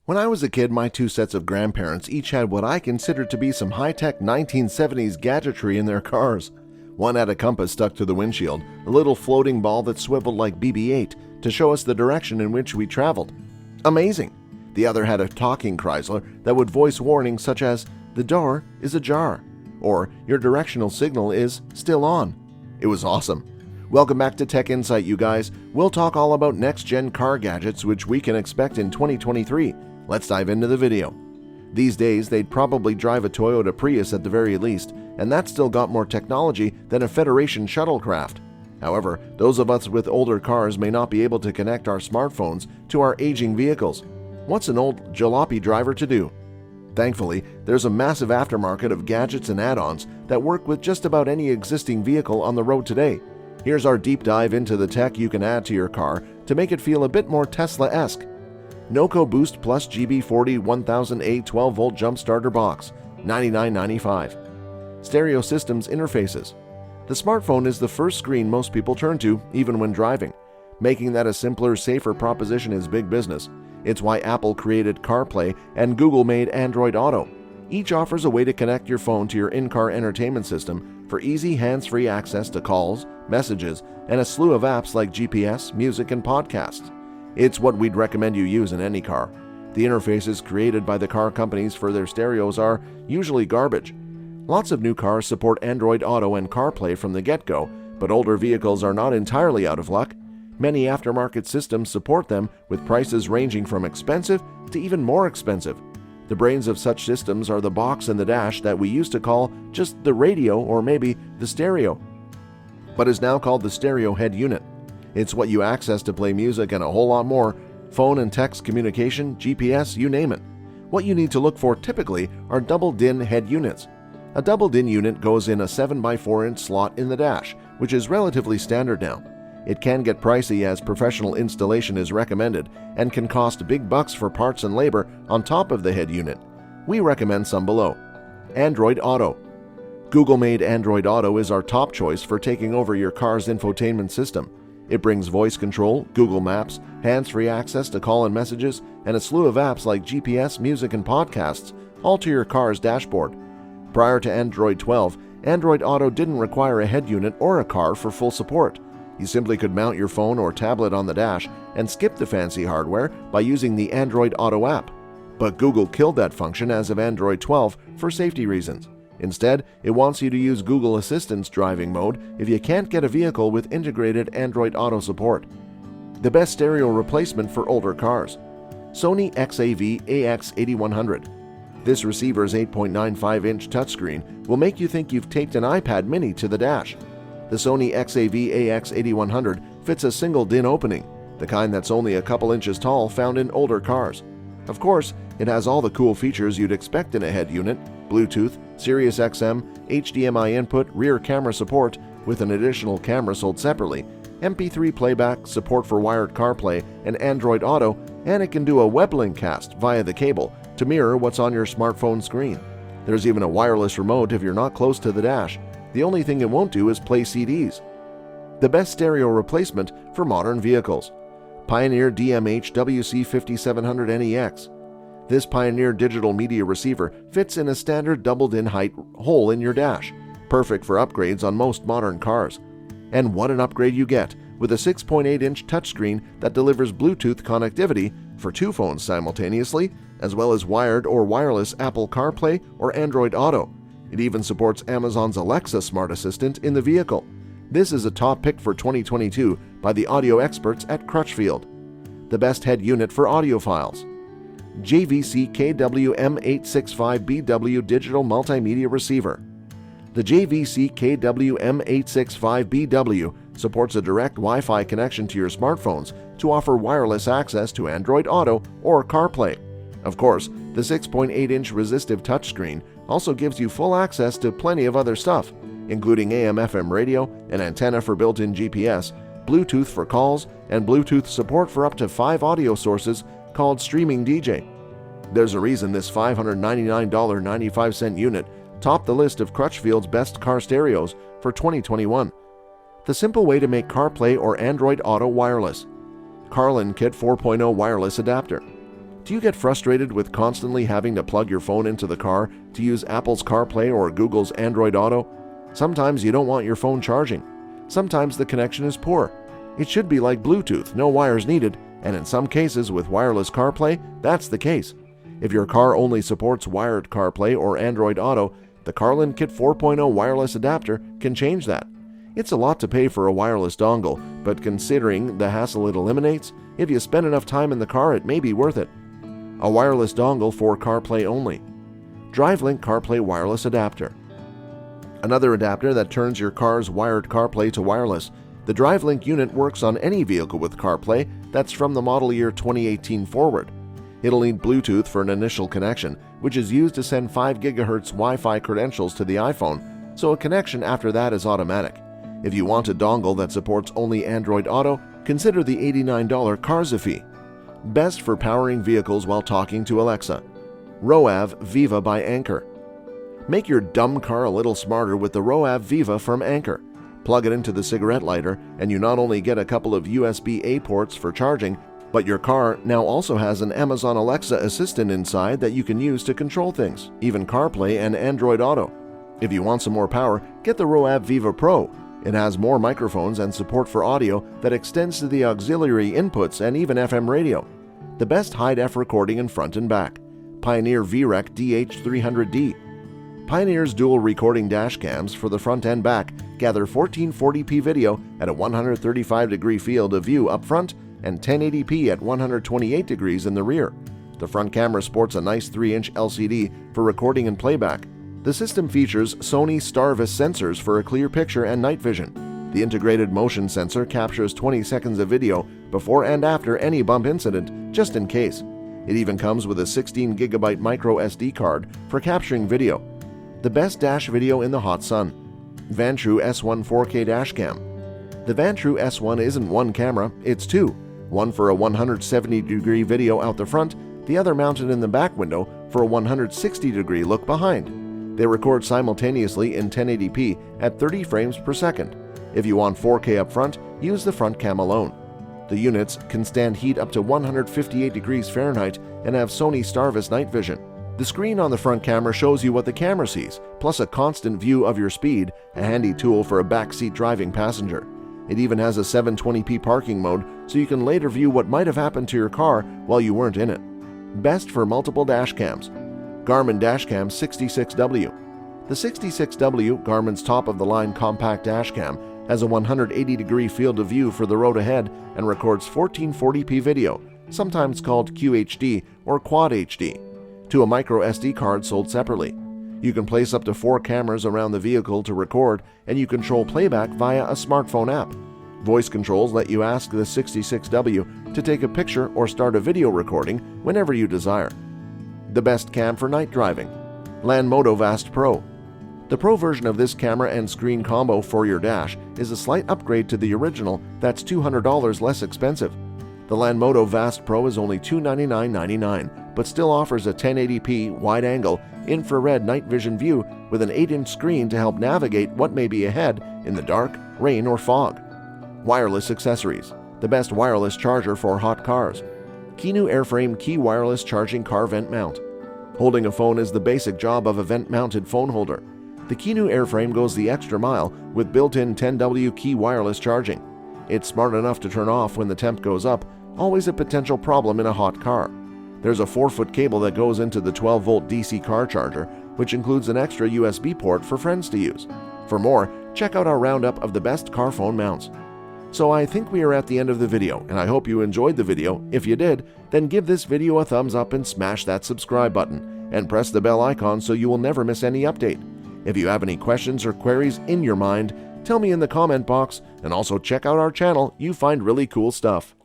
When I was a kid, my two sets of grandparents each had what I considered to be some high-tech 1970s gadgetry in their cars. One had a compass stuck to the windshield, a little floating ball that swiveled like BB-8 to show us the direction in which we traveled. Amazing! The other had a talking Chrysler that would voice warnings such as, "The door is ajar," or "Your directional signal is still on." It was awesome. Welcome back to Tech Insight, you guys. We'll talk all about next-gen car gadgets which we can expect in 2023. Let's dive into the video. These days, they'd probably drive a Toyota Prius at the very least, and that's still got more technology than a Federation shuttlecraft. However, those of us with older cars may not be able to connect our smartphones to our aging vehicles. What's an old jalopy driver to do? Thankfully, there's a massive aftermarket of gadgets and add-ons that work with just about any existing vehicle on the road today. Here's our deep dive into the tech you can add to your car to make it feel a bit more Tesla-esque. Noco Boost Plus GB40 1000A 12-volt jump starter box, $99.95. Stereo systems interfaces. The smartphone is the first screen most people turn to, even when driving. Making that a simpler, safer proposition is big business. It's why Apple created CarPlay and Google made Android Auto. Each offers a way to connect your phone to your in-car entertainment system for easy hands-free access to calls, messages, and a slew of apps like GPS, music, and podcasts. It's what we'd recommend you use in any car. The interfaces created by the car companies for their stereos are usually garbage. Lots of new cars support Android Auto and CarPlay from the get-go, but older vehicles are not entirely out of luck. Many aftermarket systems support them with prices ranging from expensive to even more expensive. The brains of such systems are the box and the dash that we used to call just the radio or maybe the stereo, but is now called the stereo head unit. It's what you access to play music and a whole lot more, phone and text communication, GPS, you name it. What you need to look for typically are double DIN head units. A double DIN unit goes in a 7x4-inch slot in the dash, which is relatively standard now. It can get pricey as professional installation is recommended and can cost big bucks for parts and labor on top of the head unit. We recommend some below. Android Auto. Google made Android Auto is our top choice for taking over your car's infotainment system. It brings voice control, Google Maps, hands-free access to call and messages, and a slew of apps like GPS, music, and podcasts, all to your car's dashboard. Prior to Android 12, Android Auto didn't require a head unit or a car for full support. You simply could mount your phone or tablet on the dash and skip the fancy hardware by using the Android Auto app. But Google killed that function as of Android 12 for safety reasons. Instead, it wants you to use Google Assistant's driving mode if you can't get a vehicle with integrated Android Auto support. The best stereo replacement for older cars. Sony AX8100. This receiver's 8.95-inch touchscreen will make you think you've taped an iPad mini to the dash. The Sony AX8100 fits a single DIN opening, the kind that's only a couple inches tall, found in older cars. Of course, it has all the cool features you'd expect in a head unit: Bluetooth, Sirius XM, HDMI input, rear camera support with an additional camera sold separately, MP3 playback, support for wired CarPlay and Android Auto, and it can do a WebLink cast via the cable to mirror what's on your smartphone screen. There's even a wireless remote if you're not close to the dash. The only thing it won't do is play CDs. The best stereo replacement for modern vehicles. Pioneer DMH WC5700NEX. This Pioneer digital media receiver fits in a standard double DIN height hole in your dash, perfect for upgrades on most modern cars. And what an upgrade you get with a 6.8-inch touchscreen that delivers Bluetooth connectivity for two phones simultaneously, as well as wired or wireless Apple CarPlay or Android Auto. It even supports Amazon's Alexa smart assistant in the vehicle. This is a top pick for 2022 by the audio experts at Crutchfield. The best head unit for audiophiles. JVC KWM865BW Digital Multimedia Receiver. The JVC KWM865BW supports a direct Wi-Fi connection to your smartphones to offer wireless access to Android Auto or CarPlay. Of course, the 6.8-inch resistive touchscreen also gives you full access to plenty of other stuff, including AM/FM radio, an antenna for built-in GPS, Bluetooth for calls, and Bluetooth support for up to 5 audio sources called Streaming DJ. There's a reason this $599.95 unit topped the list of Crutchfield's best car stereos for 2021. The simple way to make CarPlay or Android Auto wireless. Carlin Kit 4.0 wireless adapter. Do you get frustrated with constantly having to plug your phone into the car to use Apple's CarPlay or Google's Android Auto? Sometimes you don't want your phone charging. Sometimes the connection is poor. It should be like Bluetooth, no wires needed, and in some cases with wireless CarPlay, that's the case. If your car only supports wired CarPlay or Android Auto, the Carlin Kit 4.0 wireless adapter can change that. It's a lot to pay for a wireless dongle, but considering the hassle it eliminates, if you spend enough time in the car, it may be worth it. A wireless dongle for CarPlay only. Drivelink Carplay wireless adapter. Another adapter that turns your car's wired CarPlay to wireless. The Drivelink unit works on any vehicle with CarPlay that's from the model year 2018 forward. It'll need Bluetooth for an initial connection, which is used to send 5 GHz Wi-Fi credentials to the iPhone, so a connection after that is automatic. If you want a dongle that supports only Android Auto, consider the $89 Carza fee. Best for powering vehicles while talking to Alexa. ROAV Viva by Anker. Make your dumb car a little smarter with the ROAV Viva from Anker. Plug it into the cigarette lighter, and you not only get a couple of USB-A ports for charging, but your car now also has an Amazon Alexa assistant inside that you can use to control things, even CarPlay and Android Auto. If you want some more power, get the ROAV Viva Pro. It has more microphones and support for audio that extends to the auxiliary inputs and even FM radio. The best high-def recording in front and back. Pioneer VREC DH300D. Pioneer's dual recording dash cams for the front and back gather 1440p video at a 135-degree field of view up front and 1080p at 128 degrees in the rear. The front camera sports a nice 3-inch LCD for recording and playback. The system features Sony Starvis sensors for a clear picture and night vision. The integrated motion sensor captures 20 seconds of video before and after any bump incident, just in case. It even comes with a 16GB micro SD card for capturing video. The best dash video in the hot sun. Vantrue S1 4K Dash Cam. The Vantrue S1 isn't one camera, it's two. One for a 170-degree video out the front, the other mounted in the back window for a 160-degree look behind. They record simultaneously in 1080p at 30 frames per second. If you want 4K up front, use the front cam alone. The units can stand heat up to 158 degrees Fahrenheit and have Sony Starvis night vision. The screen on the front camera shows you what the camera sees, plus a constant view of your speed, a handy tool for a backseat driving passenger. It even has a 720p parking mode, so you can later view what might have happened to your car while you weren't in it. Best for multiple dash cams. Garmin Dash Cam 66W. The 66W, Garmin's top-of-the-line compact dash cam, has a 180-degree field of view for the road ahead and records 1440p video, sometimes called QHD or Quad HD, to a micro SD card sold separately. You can place up to 4 cameras around the vehicle to record, and you control playback via a smartphone app. Voice controls let you ask the 66W to take a picture or start a video recording whenever you desire. The best cam for night driving. Landmodo Vast Pro. The Pro version of this camera and screen combo for your dash is a slight upgrade to the original that's $200 less expensive. The Landmodo Vast Pro is only $299.99, but still offers a 1080p wide-angle infrared night vision view with an 8-inch screen to help navigate what may be ahead in the dark, rain, or fog. Wireless accessories. The best wireless charger for hot cars. Qinu Airframe Key Wireless Charging Car Vent Mount. Holding a phone is the basic job of a vent-mounted phone holder. The Qinu Airframe goes the extra mile with built-in 10W key wireless charging. It's smart enough to turn off when the temp goes up, always a potential problem in a hot car. There's a 4-foot cable that goes into the 12-volt DC car charger, which includes an extra USB port for friends to use. For more, check out our roundup of the best car phone mounts. So I think we are at the end of the video, and I hope you enjoyed the video. If you did, then give this video a thumbs up and smash that subscribe button, and press the bell icon so you will never miss any update. If you have any questions or queries in your mind, tell me in the comment box, and also check out our channel. You find really cool stuff.